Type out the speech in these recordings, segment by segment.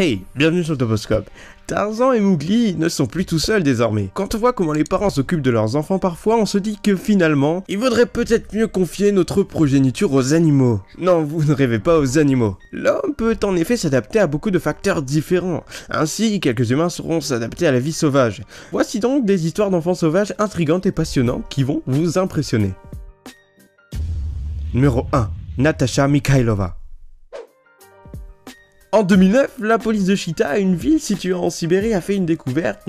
Hey, bienvenue sur Toposcope. Tarzan et Mowgli ne sont plus tout seuls désormais. Quand on voit comment les parents s'occupent de leurs enfants parfois, on se dit que finalement, il vaudrait peut-être mieux confier notre progéniture aux animaux. Non, vous ne rêvez pas aux animaux. L'homme peut en effet s'adapter à beaucoup de facteurs différents. Ainsi, quelques humains sauront s'adapter à la vie sauvage. Voici donc des histoires d'enfants sauvages intrigantes et passionnantes qui vont vous impressionner. Numéro 1. Natasha Mikhailova. En 2009, la police de Chita, une ville située en Sibérie, a fait une découverte,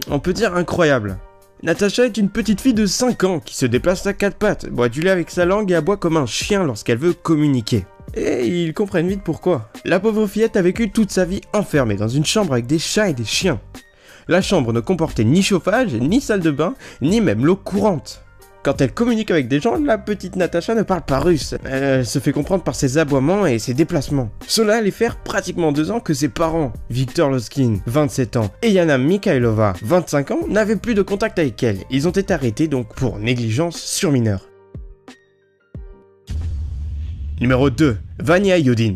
on peut dire incroyable. Natasha est une petite fille de 5 ans qui se déplace à 4 pattes, boit du lait avec sa langue et aboie comme un chien lorsqu'elle veut communiquer. Et ils comprennent vite pourquoi. La pauvre fillette a vécu toute sa vie enfermée dans une chambre avec des chats et des chiens. La chambre ne comportait ni chauffage, ni salle de bain, ni même l'eau courante. Quand elle communique avec des gens, la petite Natasha ne parle pas russe. Elle se fait comprendre par ses aboiements et ses déplacements. Cela allait faire pratiquement 2 ans que ses parents, Victor Loskin, 27 ans, et Yana Mikhailova, 25 ans, n'avaient plus de contact avec elle. Ils ont été arrêtés donc pour négligence sur mineur. Numéro 2. Vania Yudin.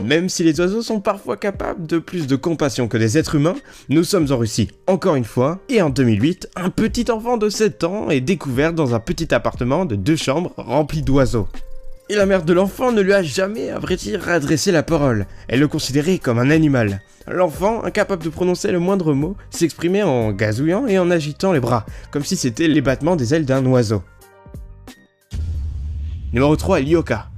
Même si les oiseaux sont parfois capables de plus de compassion que des êtres humains, nous sommes en Russie, encore une fois, et en 2008, un petit enfant de 7 ans est découvert dans un petit appartement de 2 chambres rempli d'oiseaux. Et la mère de l'enfant ne lui a jamais, à vrai dire, adressé la parole, elle le considérait comme un animal. L'enfant, incapable de prononcer le moindre mot, s'exprimait en gazouillant et en agitant les bras, comme si c'était les battements des ailes d'un oiseau. Numéro 3, Lyoka.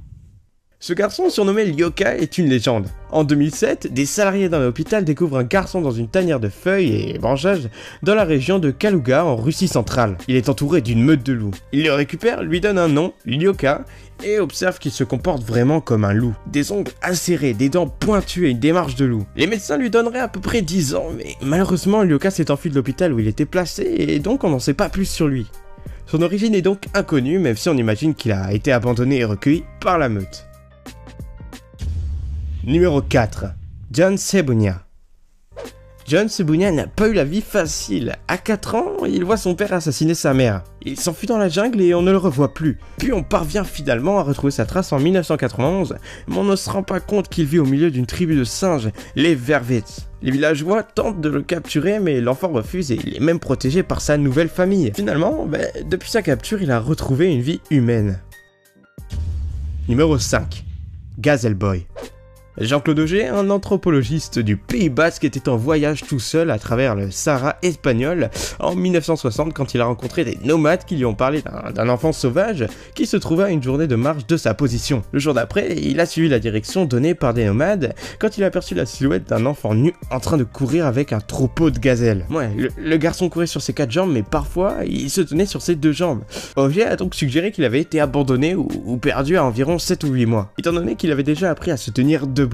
Ce garçon, surnommé Lyoka, est une légende. En 2007, des salariés d'un hôpital découvrent un garçon dans une tanière de feuilles et branchages dans la région de Kaluga, en Russie centrale. Il est entouré d'une meute de loups. Il le récupère, lui donne un nom, Lyoka, et observe qu'il se comporte vraiment comme un loup. Des ongles acérés, des dents pointues et une démarche de loup. Les médecins lui donneraient à peu près 10 ans, mais malheureusement, Lyoka s'est enfui de l'hôpital où il était placé, et donc on n'en sait pas plus sur lui. Son origine est donc inconnue, même si on imagine qu'il a été abandonné et recueilli par la meute. Numéro 4. John Sebunia. John Sebunia n'a pas eu la vie facile. À 4 ans, il voit son père assassiner sa mère. Il s'enfuit dans la jungle et on ne le revoit plus. Puis on parvient finalement à retrouver sa trace en 1991, mais on ne se rend pas compte qu'il vit au milieu d'une tribu de singes, les Vervets. Les villageois tentent de le capturer, mais l'enfant refuse et il est même protégé par sa nouvelle famille. Finalement, depuis sa capture, il a retrouvé une vie humaine. Numéro 5. Gazelle Boy. Jean-Claude Auger, un anthropologiste du Pays Basque, était en voyage tout seul à travers le Sahara espagnol en 1960 quand il a rencontré des nomades qui lui ont parlé d'un enfant sauvage qui se trouvait à une journée de marche de sa position. Le jour d'après, il a suivi la direction donnée par des nomades quand il a aperçu la silhouette d'un enfant nu en train de courir avec un troupeau de gazelles. Ouais, le garçon courait sur ses 4 jambes, mais parfois il se tenait sur ses 2 jambes. Auger a donc suggéré qu'il avait été abandonné ou perdu à environ 7 ou 8 mois, étant donné qu'il avait déjà appris à se tenir debout.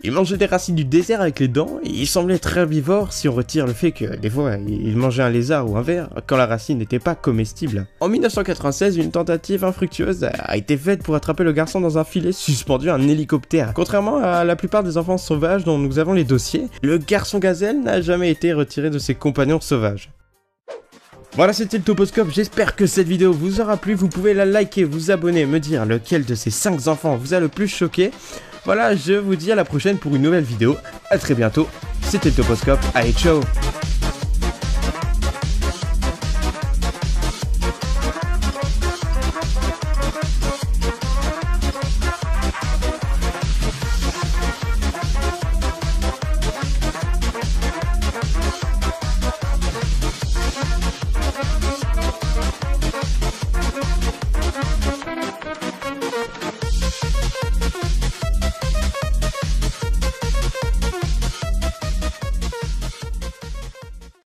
Il mangeait des racines du désert avec les dents et il semblait très herbivore si on retire le fait que des fois il mangeait un lézard ou un ver quand la racine n'était pas comestible. En 1996, une tentative infructueuse a été faite pour attraper le garçon dans un filet suspendu à un hélicoptère. Contrairement à la plupart des enfants sauvages dont nous avons les dossiers, le garçon gazelle n'a jamais été retiré de ses compagnons sauvages. Voilà, c'était le Toposcope, j'espère que cette vidéo vous aura plu, vous pouvez la liker, vous abonner, me dire lequel de ces 5 enfants vous a le plus choqué. Voilà, je vous dis à la prochaine pour une nouvelle vidéo, à très bientôt, c'était le Toposcope, allez ciao.